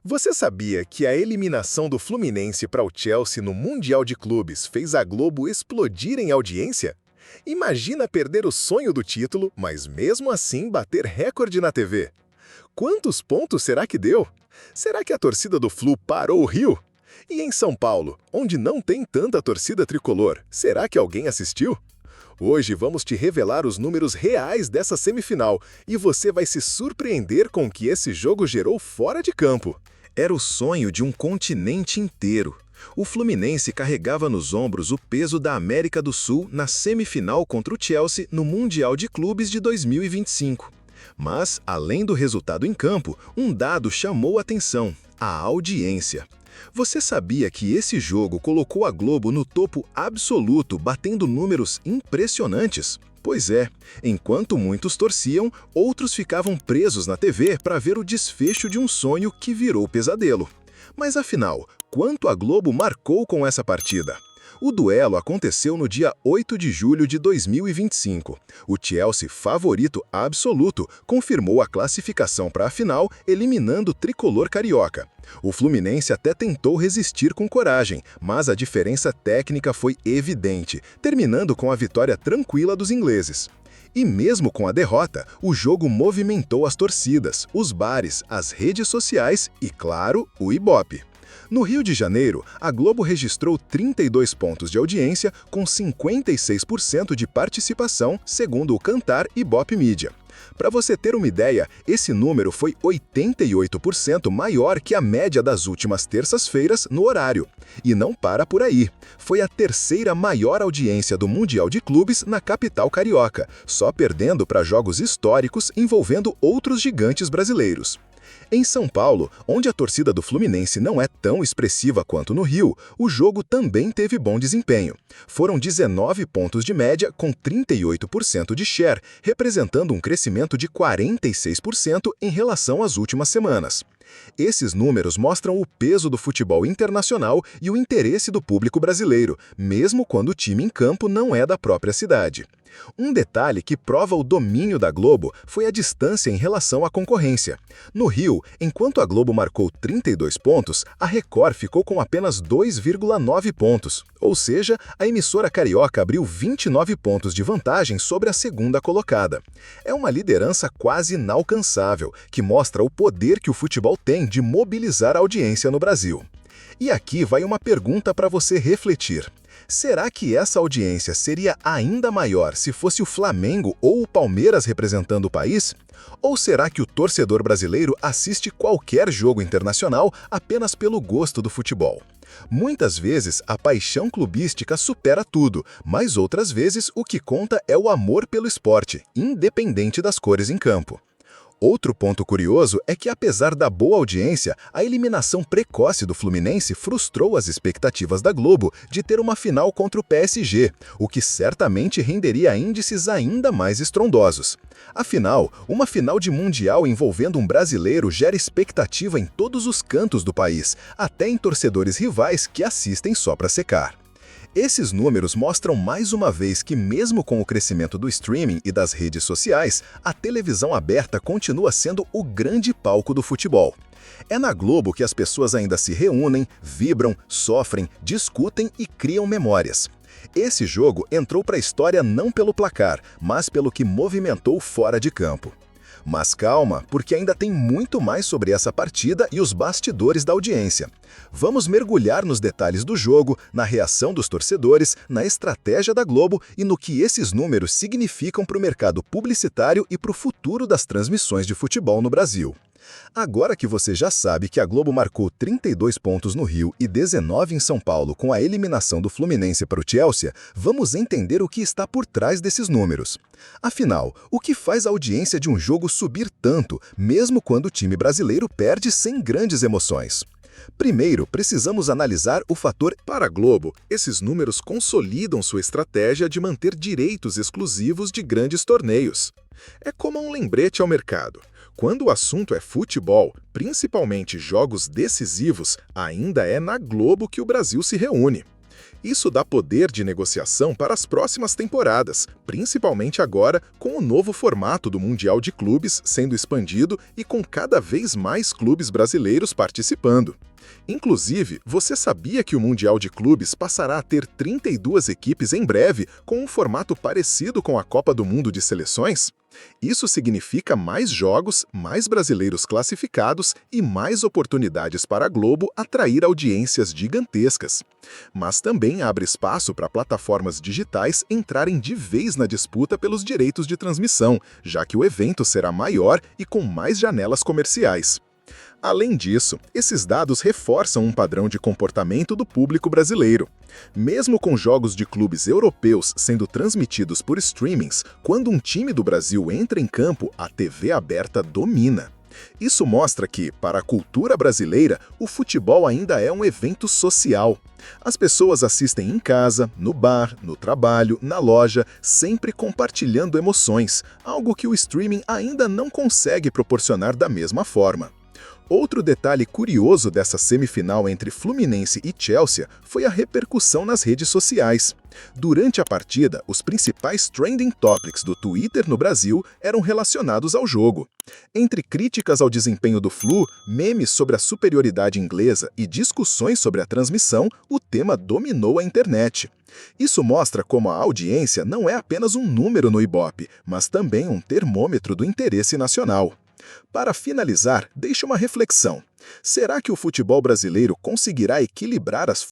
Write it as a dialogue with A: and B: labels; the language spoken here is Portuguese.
A: Você sabia que a eliminação do Fluminense para o Chelsea no Mundial de Clubes fez a Globo explodir em audiência? Imagina perder o sonho do título, mas mesmo assim bater recorde na TV. Quantos pontos será que deu? Será que a torcida do Flu parou o Rio? E em São Paulo, onde não tem tanta torcida tricolor, será que alguém assistiu? Hoje vamos te revelar os números reais dessa semifinal e você vai se surpreender com o que esse jogo gerou fora de campo.
B: Era o sonho de um continente inteiro. O Fluminense carregava nos ombros o peso da América do Sul na semifinal contra o Chelsea no Mundial de Clubes de 2025. Mas, além do resultado em campo, um dado chamou a atenção: a audiência. Você sabia que esse jogo colocou a Globo no topo absoluto, batendo números impressionantes? Pois é, enquanto muitos torciam, outros ficavam presos na TV para ver o desfecho de um sonho que virou pesadelo. Mas afinal, quanto a Globo marcou com essa partida? O duelo aconteceu no dia 8 de julho de 2025. O Chelsea, favorito absoluto, confirmou a classificação para a final, eliminando o tricolor carioca. O Fluminense até tentou resistir com coragem, mas a diferença técnica foi evidente, terminando com a vitória tranquila dos ingleses. E mesmo com a derrota, o jogo movimentou as torcidas, os bares, as redes sociais e, claro, o Ibope. No Rio de Janeiro, a Globo registrou 32 pontos de audiência com 56% de participação, segundo o Kantar Ibope Mídia. Para você ter uma ideia, esse número foi 88% maior que a média das últimas terças-feiras no horário. E não para por aí. Foi a terceira maior audiência do Mundial de Clubes na capital carioca, só perdendo para jogos históricos envolvendo outros gigantes brasileiros. Em São Paulo, onde a torcida do Fluminense não é tão expressiva quanto no Rio, o jogo também teve bom desempenho. Foram 19 pontos de média com 38% de share, representando um crescimento de 46% em relação às últimas semanas. Esses números mostram o peso do futebol internacional e o interesse do público brasileiro, mesmo quando o time em campo não é da própria cidade. Um detalhe que prova o domínio da Globo foi a distância em relação à concorrência. No Rio, enquanto a Globo marcou 32 pontos, a Record ficou com apenas 2,9 pontos, ou seja, a emissora carioca abriu 29 pontos de vantagem sobre a segunda colocada. É uma liderança quase inalcançável, que mostra o poder que o futebol tem de mobilizar a audiência no Brasil. E aqui vai uma pergunta para você refletir. Será que essa audiência seria ainda maior se fosse o Flamengo ou o Palmeiras representando o país? Ou será que o torcedor brasileiro assiste qualquer jogo internacional apenas pelo gosto do futebol? Muitas vezes a paixão clubística supera tudo, mas outras vezes o que conta é o amor pelo esporte, independente das cores em campo. Outro ponto curioso é que, apesar da boa audiência, a eliminação precoce do Fluminense frustrou as expectativas da Globo de ter uma final contra o PSG, o que certamente renderia índices ainda mais estrondosos. Afinal, uma final de Mundial envolvendo um brasileiro gera expectativa em todos os cantos do país, até em torcedores rivais que assistem só para secar. Esses números mostram mais uma vez que, mesmo com o crescimento do streaming e das redes sociais, a televisão aberta continua sendo o grande palco do futebol. É na Globo que as pessoas ainda se reúnem, vibram, sofrem, discutem e criam memórias. Esse jogo entrou para a história não pelo placar, mas pelo que movimentou fora de campo. Mas calma, porque ainda tem muito mais sobre essa partida e os bastidores da audiência. Vamos mergulhar nos detalhes do jogo, na reação dos torcedores, na estratégia da Globo e no que esses números significam para o mercado publicitário e para o futuro das transmissões de futebol no Brasil. Agora que você já sabe que a Globo marcou 32 pontos no Rio e 19 em São Paulo com a eliminação do Fluminense para o Chelsea, vamos entender o que está por trás desses números. Afinal, o que faz a audiência de um jogo subir tanto, mesmo quando o time brasileiro perde sem grandes emoções? Primeiro, precisamos analisar o fator. Para a Globo, esses números consolidam sua estratégia de manter direitos exclusivos de grandes torneios. É como um lembrete ao mercado. Quando o assunto é futebol, principalmente jogos decisivos, ainda é na Globo que o Brasil se reúne.
A: Isso dá poder de negociação para as próximas temporadas, principalmente agora com o novo formato do Mundial de Clubes sendo expandido e com cada vez mais clubes brasileiros participando. Inclusive, você sabia que o Mundial de Clubes passará a ter 32 equipes em breve, com um formato parecido com a Copa do Mundo de Seleções? Isso significa mais jogos, mais brasileiros classificados e mais oportunidades para a Globo atrair audiências gigantescas. Mas também abre espaço para plataformas digitais entrarem de vez na disputa pelos direitos de transmissão, já que o evento será maior e com mais janelas comerciais. Além disso, esses dados reforçam um padrão de comportamento do público brasileiro. Mesmo com jogos de clubes europeus sendo transmitidos por streamings, quando um time do Brasil entra em campo, a TV aberta domina. Isso mostra que, para a cultura brasileira, o futebol ainda é um evento social. As pessoas assistem em casa, no bar, no trabalho, na loja, sempre compartilhando emoções, algo que o streaming ainda não consegue proporcionar da mesma forma. Outro detalhe curioso dessa semifinal entre Fluminense e Chelsea foi a repercussão nas redes sociais. Durante a partida, os principais trending topics do Twitter no Brasil eram relacionados ao jogo. Entre críticas ao desempenho do Flu, memes sobre a superioridade inglesa e discussões sobre a transmissão, o tema dominou a internet. Isso mostra como a audiência não é apenas um número no Ibope, mas também um termômetro do interesse nacional. Para finalizar, deixe uma reflexão. Será que o futebol brasileiro conseguirá equilibrar as